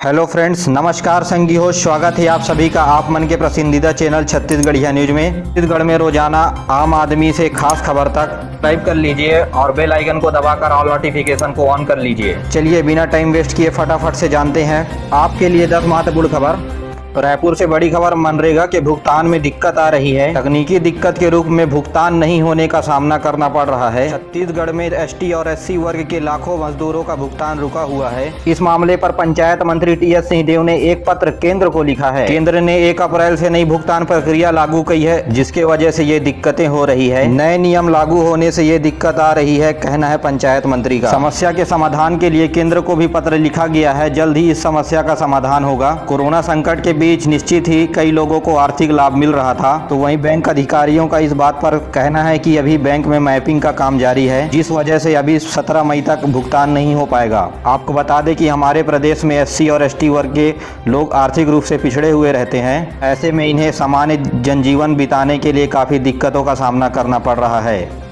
Hello friends, नमस्कार संगी हो। स्वागत है आप सभी का आप मन के पसंदीदा चैनल छत्तीसगढ़िया न्यूज में। छत्तीसगढ़ में रोजाना आम आदमी से खास खबर तक सब्सक्राइब कर लीजिए और बेल आइकन को दबाकर ऑल नोटिफिकेशन को ऑन कर लीजिए। चलिए बिना टाइम वेस्ट किए फटाफट से जानते हैं आपके लिए 10 महत्वपूर्ण खबर। रायपुर से बड़ी खबर, मनरेगा के भुगतान में दिक्कत आ रही है। तकनीकी दिक्कत के रूप में भुगतान नहीं होने का सामना करना पड़ रहा है। छत्तीसगढ़ में एसटी और एससी वर्ग के लाखों मजदूरों का भुगतान रुका हुआ है। इस मामले पर पंचायत मंत्री टीएस सिंहदेव ने एक पत्र केंद्र को लिखा है। केंद्र ने 1 अप्रैल से नई भुगतान प्रक्रिया लागू की है, जिसके वजह से ये दिक्कतें हो रही है। नए नियम लागू होने से ये दिक्कत आ रही है, कहना है पंचायत मंत्री का। समस्या के समाधान के लिए केंद्र को भी पत्र लिखा गया है। जल्द ही इस समस्या का समाधान होगा। कोरोना संकट के बीच निश्चित ही कई लोगों को आर्थिक लाभ मिल रहा था, तो वहीं बैंक अधिकारियों का इस बात पर कहना है कि अभी बैंक में मैपिंग का काम जारी है, जिस वजह से अभी 17 मई तक भुगतान नहीं हो पाएगा। आपको बता दें कि हमारे प्रदेश में एससी और एसटी वर्ग के लोग आर्थिक रूप से पिछड़े हुए रहते हैं। ऐसे में इन्हें सामान्य जनजीवन बिताने के लिए काफी दिक्कतों का सामना करना पड़ रहा है।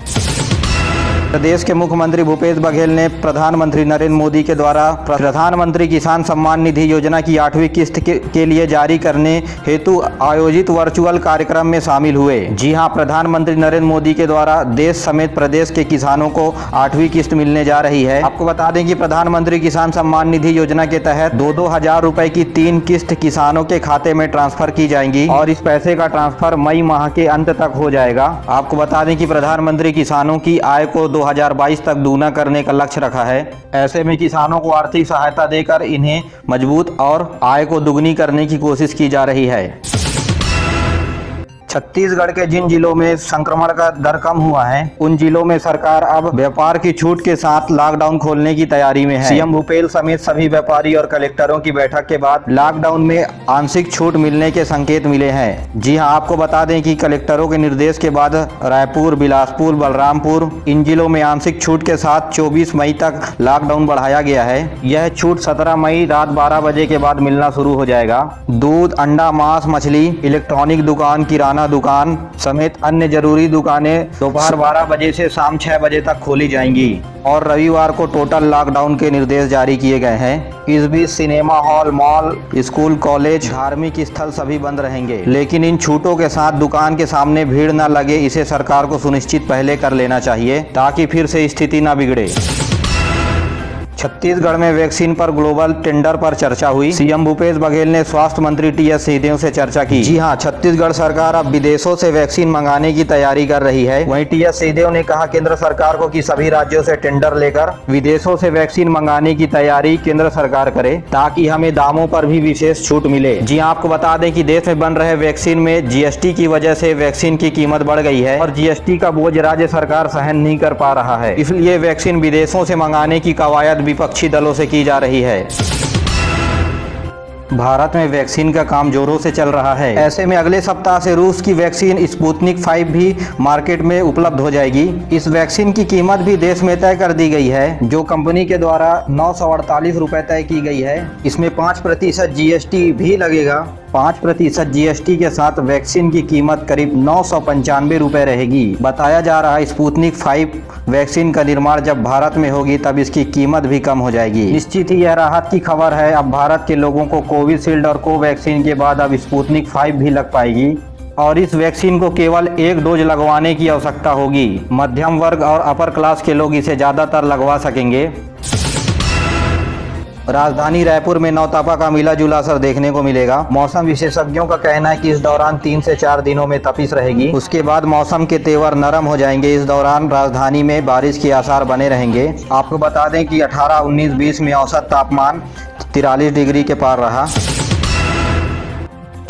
प्रदेश के मुख्यमंत्री भूपेश बघेल ने प्रधानमंत्री नरेंद्र मोदी के द्वारा प्रधानमंत्री किसान सम्मान निधि योजना की 8वीं किस्त के लिए जारी करने हेतु आयोजित वर्चुअल कार्यक्रम में शामिल हुए। जी हां, प्रधानमंत्री नरेंद्र मोदी के द्वारा देश समेत प्रदेश के किसानों को 8वीं किस्त मिलने जा रही है। आपको बता दें कि प्रधानमंत्री किसान सम्मान निधि योजना के तहत 2-2 हजार रुपए की 3 किस्त किसानों के खाते में ट्रांसफर की जाएंगी और इस पैसे का ट्रांसफर मई माह के अंत तक हो जाएगा। आपको बता दें कि प्रधानमंत्री किसानों की आय को 2022 तक दूना करने का लक्ष्य रखा है। ऐसे में किसानों को आर्थिक सहायता देकर इन्हें मजबूत और आय को दुगनी करने की कोशिश की जा रही है। छत्तीसगढ़ के जिन जिलों में संक्रमण का दर कम हुआ है, उन जिलों में सरकार अब व्यापार की छूट के साथ लॉकडाउन खोलने की तैयारी में है। सीएम भूपेश समेत सभी व्यापारी और कलेक्टरों की बैठक के बाद लॉकडाउन में आंशिक छूट मिलने के संकेत मिले हैं। जी हां, आपको बता दें कि कलेक्टरों के निर्देश के बाद रायपुर, बिलासपुर, बलरामपुर इन जिलों में आंशिक छूट के साथ 24 मई तक लॉकडाउन बढ़ाया गया है। यह छूट 17 मई रात 12 बजे के बाद मिलना शुरू हो जाएगा। दूध, अंडा, मांस, मछली, इलेक्ट्रॉनिक दुकान, किराना दुकान समेत अन्य जरूरी दुकानें दोपहर 12 बजे से शाम 6 बजे तक खोली जाएंगी और रविवार को टोटल लॉकडाउन के निर्देश जारी किए गए हैं। इस बीच cinema hall, mall, school, college, धार्मिक स्थल सभी बंद रहेंगे, लेकिन इन छूटों के साथ दुकान के सामने भीड़ न लगे, इसे सरकार को सुनिश्चित पहले कर लेना चाहिए ताकि फिर से स्थिति न बिगड़े। छत्तीसगढ़ में वैक्सीन पर ग्लोबल टेंडर पर चर्चा हुई। सीएम भूपेश बघेल ने स्वास्थ्य मंत्री टीएस सिंहदेव से चर्चा की। जी हां, छत्तीसगढ़ सरकार अब विदेशों से वैक्सीन मंगाने की तैयारी कर रही है। वहीं टीएस सिंहदेव ने कहा केंद्र सरकार को कि सभी राज्यों से टेंडर लेकर विदेशों से वैक्सीन मंगाने की तैयारी केंद्र सरकार करे, ताकि हमें दामों पर भी विशेष छूट मिले। जी हां, आपको बता दें कि देश में बन रहे वैक्सीन में जीएसटी की वजह से वैक्सीन की कीमत बढ़ गई है और जीएसटी का बोझ राज्य सरकार सहन नहीं कर पा रहा है। इसलिए वैक्सीन विदेशों से मंगाने की कवायद विपक्षी दलों से की जा रही है। भारत में वैक्सीन का काम जोरों से चल रहा है। ऐसे में अगले सप्ताह से रूस की वैक्सीन स्पुतनिक 5 भी मार्केट में उपलब्ध हो जाएगी। इस वैक्सीन की कीमत भी देश में तय कर दी गई है, जो कंपनी के द्वारा 948 रुपए तय की गई है। इसमें 5% जीएसटी भी लगेगा। 5% जीएसटी के साथ वैक्सीन की कीमत करीब 995 रुपए रहेगी। बताया जा रहा है स्पुतनिक 5 वैक्सीन का निर्माण जब भारत में होगी तब इसकी कीमत भी कम हो जाएगी। निश्चित ही यह राहत की खबर है। अब भारत के लोगों को कोविशील्ड और कोवैक्सीन के बाद अब स्पुतनिक 5 भी लग पाएगी और इस वैक्सीन को केवल 1 डोज लगवाने की आवश्यकता होगी। मध्यम वर्ग और अपर क्लास के लोग इसे ज्यादातर लगवा सकेंगे। राजधानी रायपुर में नौतपा का मिला जुला असर देखने को मिलेगा। मौसम विशेषज्ञों का कहना है कि इस दौरान 3 से 4 दिनों में तपिश रहेगी। उसके बाद मौसम के तेवर नरम हो जाएंगे। इस दौरान राजधानी में बारिश के आसार बने रहेंगे। आपको बता दें कि 18, 19, 20 में औसत तापमान 43 डिग्री के पार रहा।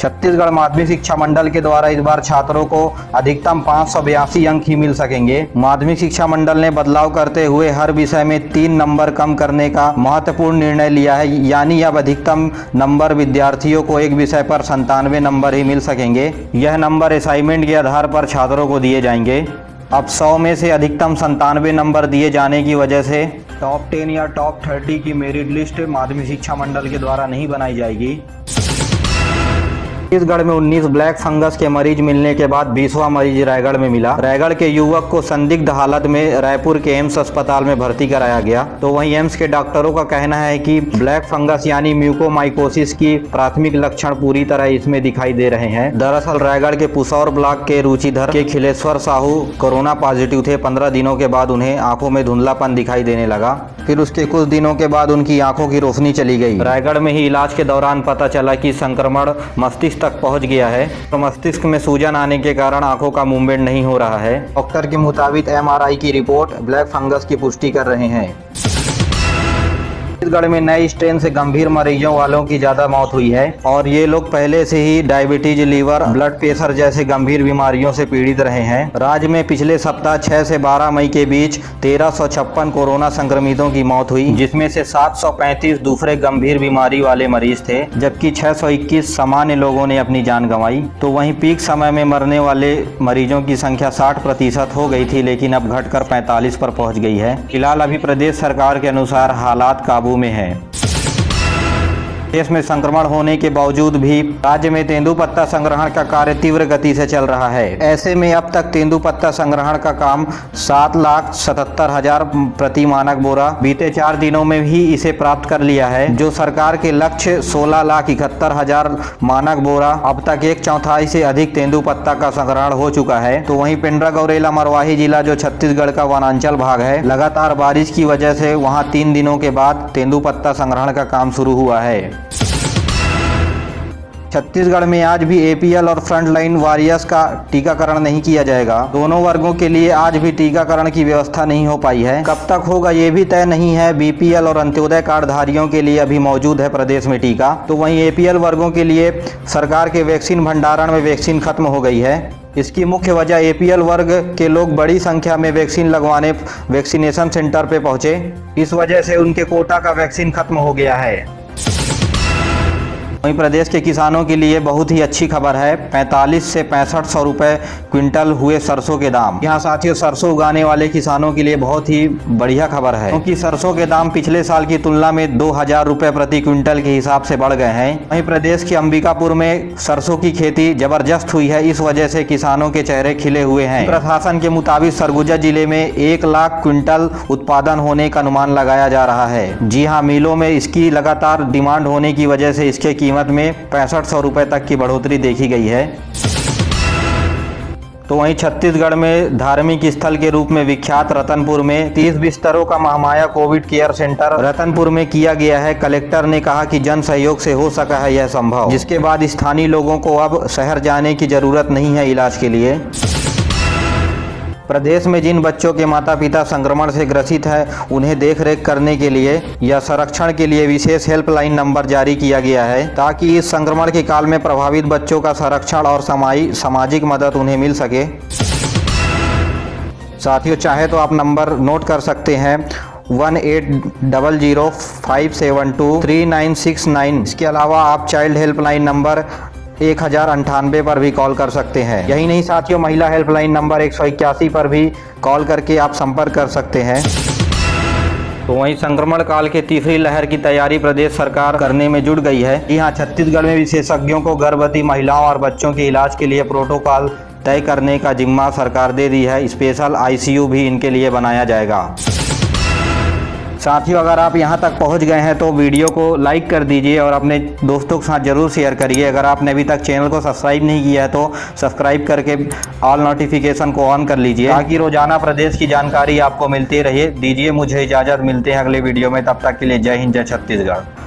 छत्तीसगढ़ माध्यमिक शिक्षा मंडल के द्वारा इस बार छात्रों को अधिकतम 582 अंक ही मिल सकेंगे। माध्यमिक शिक्षा मंडल ने बदलाव करते हुए हर विषय में 3 नंबर कम करने का महत्वपूर्ण निर्णय लिया है। यानी अब अधिकतम नंबर विद्यार्थियों को एक विषय पर 97 नंबर ही मिल सकेंगे। यह नंबर असाइनमेंट के आधार पर छात्रों को दिए जाएंगे। अब 100 में से अधिकतम 97 नंबर दिए जाने की वजह से टॉप 10 या टॉप 30 की मेरिट लिस्ट माध्यमिक शिक्षा मंडल के द्वारा नहीं बनाई जाएगी। छत्तीसगढ़ में 19 ब्लैक फंगस के मरीज मिलने के बाद 20वां मरीज रायगढ़ में मिला। रायगढ़ के युवक को संदिग्ध हालत में रायपुर के एम्स अस्पताल में भर्ती कराया गया। तो वहीं एम्स के डॉक्टरों का कहना है कि ब्लैक फंगस यानी म्यूकोमाइकोसिस की प्राथमिक लक्षण पूरी तरह इसमें दिखाई दे रहे हैं। दरअसल रायगढ़ के पुसौर ब्लॉक के रुचिधर के खिलेश्वर साहू कोरोना पॉजिटिव थे। 15 दिनों के बाद उन्हें आंखों में धुंधलापन दिखाई देने लगा। फिर उसके कुछ दिनों के बाद उनकी आंखों की रोशनी चली गई। रायगढ़ में ही इलाज के दौरान पता चला कि संक्रमण मस्तिष्क तक पहुंच गया है। तो मस्तिष्क में सूजन आने के कारण आंखों का मूवमेंट नहीं हो रहा है। डॉक्टर के मुताबिक MRI की रिपोर्ट ब्लैक फंगस की पुष्टि कर रहे हैं। छत्तीसगढ़ में नए स्ट्रेन से गंभीर मरीजों वालों की ज्यादा मौत हुई है और ये लोग पहले से ही डायबिटीज, लीवर, ब्लड प्रेशर जैसे गंभीर बीमारियों से पीड़ित रहे हैं। राज्य में पिछले सप्ताह 6 से 12 मई के बीच 1356 कोरोना संक्रमितों की मौत हुई, जिसमें से 735 दूसरे गंभीर बीमारी वाले मरीज थे, जबकि 621 सामान्य लोगों ने अपनी जान गंवाई। तो वहीं पीक समय में मरने वाले मरीजों की संख्या 60% हो गई थी, लेकिन अब घटकर 45 पर पहुंच गई है। फिलहाल अभी प्रदेश सरकार के अनुसार हालात काबू में है। देश में संक्रमण होने के बावजूद भी राज्य में तेंदुपत्ता संग्रहण का कार्य तीव्र गति से चल रहा है। ऐसे में अब तक तेंदुपत्ता संग्रहण का काम 7,77,000 प्रति मानक बोरा बीते 4 दिनों में ही इसे प्राप्त कर लिया है। जो सरकार के लक्ष्य 16,71,000 मानक बोरा, अब तक 1/4 से अधिक तेंदुपत्ता का संग्रहण हो चुका है। तो वहीं पेंड्रा गौरेला मरवाही जिला जो छत्तीसगढ़ का वनांचल भाग है, लगातार बारिश की वजह से वहां 3 दिनों के बाद तेंदुपत्ता संग्रहण का काम शुरू हुआ है। छत्तीसगढ़ में आज भी APL और फ्रंटलाइन वॉरियर्स का टीकाकरण नहीं किया जाएगा। दोनों वर्गों के लिए आज भी टीकाकरण की व्यवस्था नहीं हो पाई है। कब तक होगा ये भी तय नहीं है। BPL और अंत्योदय कार्डधारियों के लिए अभी मौजूद है प्रदेश में टीका। तो वहीं APL वर्गों के लिए सरकार के वैक्सीन भंडारण में वैक्सीन खत्म हो गई है। इसकी मुख्य वजह APL वर्ग के लोग बड़ी संख्या में वैक्सीन लगवाने वैक्सीनेशन सेंटर पे पहुंचे, इस वजह से उनके कोटा का वैक्सीन खत्म हो गया है। वहीं प्रदेश के किसानों के लिए बहुत ही अच्छी खबर है। 45 से 6500 रुपए क्विंटल हुए सरसों के दाम। यहाँ साथियों, सरसों उगाने वाले किसानों के लिए बहुत ही बढ़िया खबर है, क्योंकि सरसों के दाम पिछले साल की तुलना में 2000 रुपए प्रति क्विंटल के हिसाब से बढ़ गए हैं। वहीं प्रदेश के अंबिकापुर में सरसों की खेती जबरदस्त हुई है, इस वजह से किसानों के चेहरे खिले हुए हैं। प्रशासन के मुताबिक सरगुजा जिले में 1 लाख क्विंटल उत्पादन होने का अनुमान लगाया जा रहा है। जी हाँ, मिलों में इसकी लगातार डिमांड होने की वजह से इसके कीमत में 6500 रुपए तक की बढ़ोतरी देखी गई है। तो वहीं छत्तीसगढ़ में धार्मिक स्थल के रूप में विख्यात रतनपुर में 30 बिस्तरों का Mahamaya Covid care centre Ratanpur में किया गया है। कलेक्टर ने कहा कि जन सहयोग से हो सका है यह संभव, जिसके बाद स्थानीय लोगों को अब शहर जाने की जरूरत नहीं है इलाज के लिए। प्रदेश में जिन बच्चों के माता पिता संक्रमण से ग्रसित है, उन्हें देखरेख करने के लिए या संरक्षण के लिए विशेष हेल्पलाइन नंबर जारी किया गया है, ताकि इस संक्रमण के काल में प्रभावित बच्चों का संरक्षण और सामाजिक मदद उन्हें मिल सके। साथियों, चाहे तो आप नंबर नोट कर सकते हैं 1800-572-3969। इसके अलावा आप चाइल्ड हेल्पलाइन नंबर 1098 पर भी कॉल कर सकते हैं। यही नहीं साथियों, महिला हेल्पलाइन नंबर 181 पर भी कॉल करके आप संपर्क कर सकते हैं। तो वहीं संक्रमण काल के तीसरी लहर की तैयारी प्रदेश सरकार करने में जुट गई है। यहाँ छत्तीसगढ़ में विशेषज्ञों को गर्भवती महिलाओं और बच्चों के इलाज के लिए प्रोटोकॉल तय करने का जिम्मा सरकार दे दी है। स्पेशल ICU भी इनके लिए बनाया जाएगा। साथियों, अगर आप यहां तक पहुंच गए हैं तो वीडियो को लाइक कर दीजिए और अपने दोस्तों के साथ जरूर शेयर करिए। अगर आपने अभी तक चैनल को सब्सक्राइब नहीं किया है तो सब्सक्राइब करके ऑल नोटिफिकेशन को ऑन कर लीजिए, ताकि रोजाना प्रदेश की जानकारी आपको मिलती रहे। दीजिए मुझे इजाजत, मिलते हैं अगले वीडियो में। तब तक के लिए जय हिंद, जय छत्तीसगढ़।